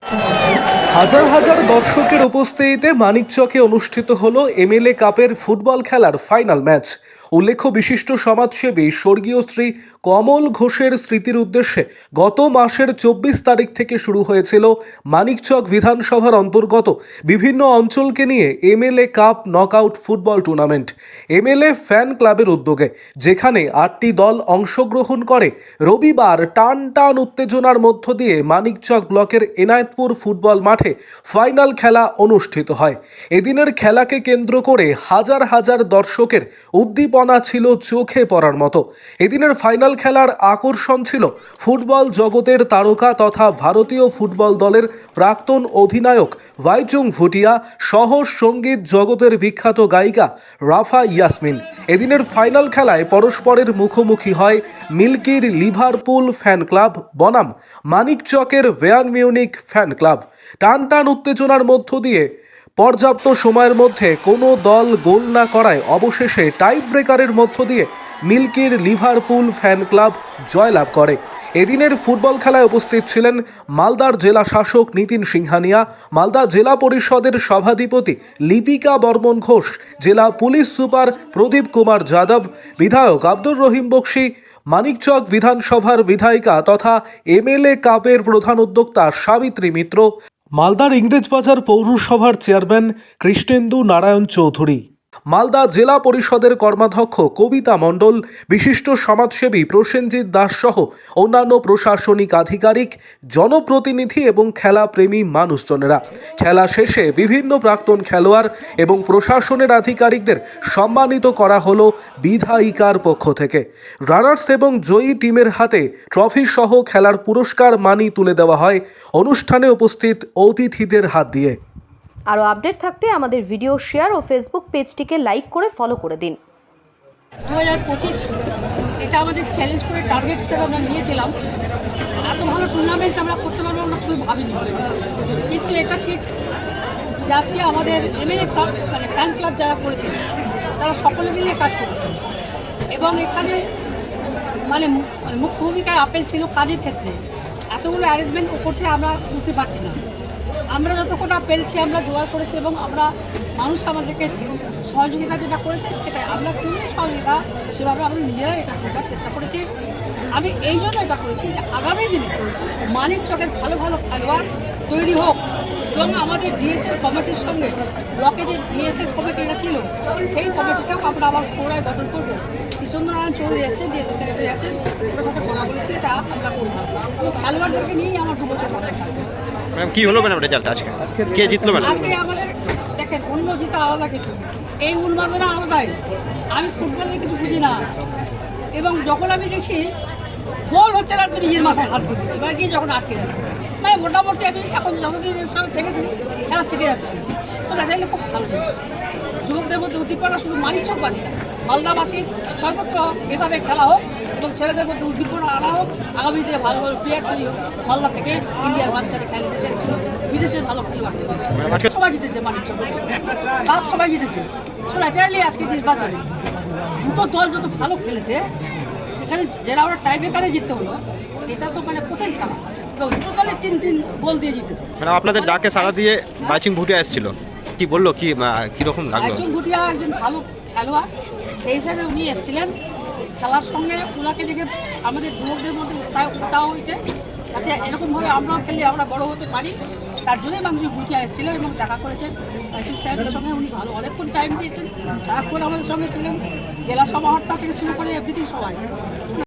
হাজার হাজার দর্শকের উপস্থিতিতে মানিকচকে অনুষ্ঠিত হলো এমএলএ কাপের ফুটবল খেলার ফাইনাল ম্যাচ। উল্লেখ্য, বিশিষ্ট সমাজসেবী স্বর্গীয় শ্রী কমল ঘোষের স্মৃতির উদ্দেশ্যে গত মাসের 24 তারিখ থেকে শুরু হয়েছিল মানিকচক বিধানসভার অন্তর্গত বিভিন্ন অঞ্চলকে নিয়ে MLA cup knockout football tournament MLA fan ক্লাবের উদ্যোগে, যেখানে 8টি দল অংশগ্রহণ করে। রবিবার টান টান উত্তেজনার মধ্য দিয়ে মানিকচক ব্লকের এনায়েতপুর ফুটবল মাঠে ফাইনাল খেলা অনুষ্ঠিত হয়। এদিনের খেলাকে কেন্দ্র করে হাজার হাজার দর্শকের উদ্দীপনা ছিল চোখে পড়ার মতো। এদিনের ফাইনাল খেলার আকর্ষণ ছিল ফুটবল জগতের তারকা তথা ভারতীয় ফুটবল দলের প্রাক্তন অধিনায়ক ভাইচুং ভুটিয়া সহ সঙ্গীত জগতের বিখ্যাত গায়িকা রাফা ইয়াসমিন। এদিনের ফাইনাল খেলায় পরস্পরের মুখোমুখি হয় মিল্কির লিভারপুল ফ্যান ক্লাব বনাম মানিকচকের বায়ার্ন মিউনিখ ফ্যান ক্লাব। টান টান উত্তেজনার মধ্য দিয়ে পর্যাপ্ত সময়ের মধ্যে কোনো দল গোল না করায় অবশেষে টাই ব্রেকারের মধ্য দিয়ে মিল্কির লিভারপুল ফ্যান ক্লাব জয়লাভ করে। এদিনের ফুটবল খেলায় উপস্থিত ছিলেন মালদার জেলা শাসক নিতিন সিংহানিয়া, মালদা জেলা পরিষদের সভাধিপতি লিপিকা বর্মন ঘোষ, জেলা পুলিশ সুপার প্রদীপ কুমার যাদব, বিধায়ক আব্দুর রহিম বক্সি, মানিকচক বিধানসভার বিধায়িকা তথা এমএলএ কাপের প্রধান উদ্যোক্তা সাবিত্রী মিত্র, মালদার ইংরেজবাজার পৌরসভার চেয়ারম্যান কৃষ্ণেন্দু নারায়ণ চৌধুরী, মালদা জেলা পরিষদের কর্মাধ্যক্ষ কবিতা মণ্ডল, বিশিষ্ট সমাজসেবী প্রসেনজিৎ দাস সহ অন্যান্য প্রশাসনিক আধিকারিক, জনপ্রতিনিধি এবং খেলাপ্রেমী মানুষজনেরা। খেলা শেষে বিভিন্ন প্রাক্তন খেলোয়াড় এবং প্রশাসনের আধিকারিকদের সম্মানিত করা হলো বিধায়িকার পক্ষ থেকে। রানার্স এবং জয়ী টিমের হাতে ট্রফি সহ খেলার পুরস্কার মানি তুলে দেওয়া হয় অনুষ্ঠানে উপস্থিত অতিথিদের হাত দিয়ে। আরও আপডেট থাকতে আমাদের ভিডিও শেয়ার ও ফেসবুক পেজটিকে লাইক করে ফলো করে দিন। 2025 এটা আমাদের চ্যালেঞ্জ করে টার্গেট হিসেবে আমরা নিয়েছিলাম। এত ভালো টুর্নামেন্ট আমরা করতে পারবো আমরা খুব ভাবিনি, কিন্তু এটা ঠিক যে আজকে আমাদের এমএলএ ক্লাব মানে ফ্যান ক্লাব যারা করেছে তারা সকলে মিলে কাজ করেছে এবং এখানে মানে মুখ্য ভূমিকায় আপেল ছিল কাজের ক্ষেত্রে। এতগুলো অ্যারেঞ্জমেন্ট করছে আমরা বুঝতে পারছি না। আমরা যতক্ষণ পেরেছি আমরা জোগাড় করেছি এবং আমরা মানুষ আমাদেরকে সহযোগিতা যেটা করেছে সেটাই আমরা কোনো সহযোগিতা সেভাবে আমরা নিজেরা এটা করার চেষ্টা করেছি। আমি এই জন্য এটা করেছি যে আগামী দিনে মানিকচকের ভালো ভালো খেলোয়াড় তৈরি হোক এবং আমাদের ডিএসএস কমিটির সঙ্গে ব্লকে যে ডিএসএস কমিটিটা ছিল সেই কমিটিটাও আমরা আবার পুনরায় গঠন করবো। কৃষ্ণনারায়ণ চৌধুরী এসছেন, ডিএসএস সেক্রেটারি আছেন, ওর সাথে কথা বলেছি, এটা আমরা করবো এবং খেলোয়াড়দেরকে নিয়েই আমার 2 বছর পরে থাকবে। ম্যাম কি হলো ম্যাডাম রেজাল্ট আজকে? কে জিতলো ম্যাডাম? আজকে আমাদের দেখেন অন্য জিতা আলাদা কিছু, এই উন্মাদনা আলাদাই। আমি ফুটবল নিয়ে কিছু বুঝি না এবং যখন আমি দেখছি গোল হচ্ছে না তো নিজের মাথায় হাত দিয়ে দিচ্ছি, মানে কি যখন আটকে যাচ্ছে, মানে মোটামুটি আমি এখন যতদিনের সঙ্গে থেকেছি খেলা শিখে যাচ্ছি। ওটা চাইলে খুব ভালো জিনিস। যুবকদের মধ্যে উদ্দীপনা শুধু মানিকচকবাসী না, মালদাবাসীর সর্বত্র এভাবে খেলা হোক এবং ছেলেদের মধ্যে উদ্দীপনা আনা হোক। আগামী দিনে ভালো ভালো প্লেয়ার তৈরি হোক। মালদা থেকে ইন্ডিয়ার মাঝখানে খেলে দেশের বিদেশের ভালো খেলোয়াড় সবাই জিতেছে, মানিকচক কাপ সবাই জিতেছে। সো ন্যাচারালি আজকে নির্বাচনে দুটো দল যত ভালো খেলেছে সেখানে যারা ওরা টাই ব্রেকারে জিততে হলো, এটা তো মানে প্রথম খেলা এবং দুটো দলে 3 গোল দিয়ে জিতেছে। ম্যাডাম আপনাদের ডাকে সাড়া দিয়ে বাইচিং ভুটিয়া এসেছিল, কি বললো, কীরকম লাগলো? বাইচুং ভুটিয়া একজন ভালো খেলোয়াড়, সেই হিসাবে উনি এসেছিলেন। খেলার সঙ্গে ওনাকে দেখে আমাদের যুবকদের মধ্যে উৎসাহ হয়েছে যাতে এরকমভাবে আমরাও খেলে আমরা বড় হতে পারি। তার জন্যই বাইচুং ভুটিয়া এসেছিলেন এবং দেখা করেছেন বাইচুং সাহেবের সঙ্গে। উনি ভালো অনেকক্ষণ টাইম দিয়েছেন, সারাক্ষণ আমাদের সঙ্গে ছিলেন। জেলা সমাহর্তা থেকে শুরু করে এভরিথিং সবাই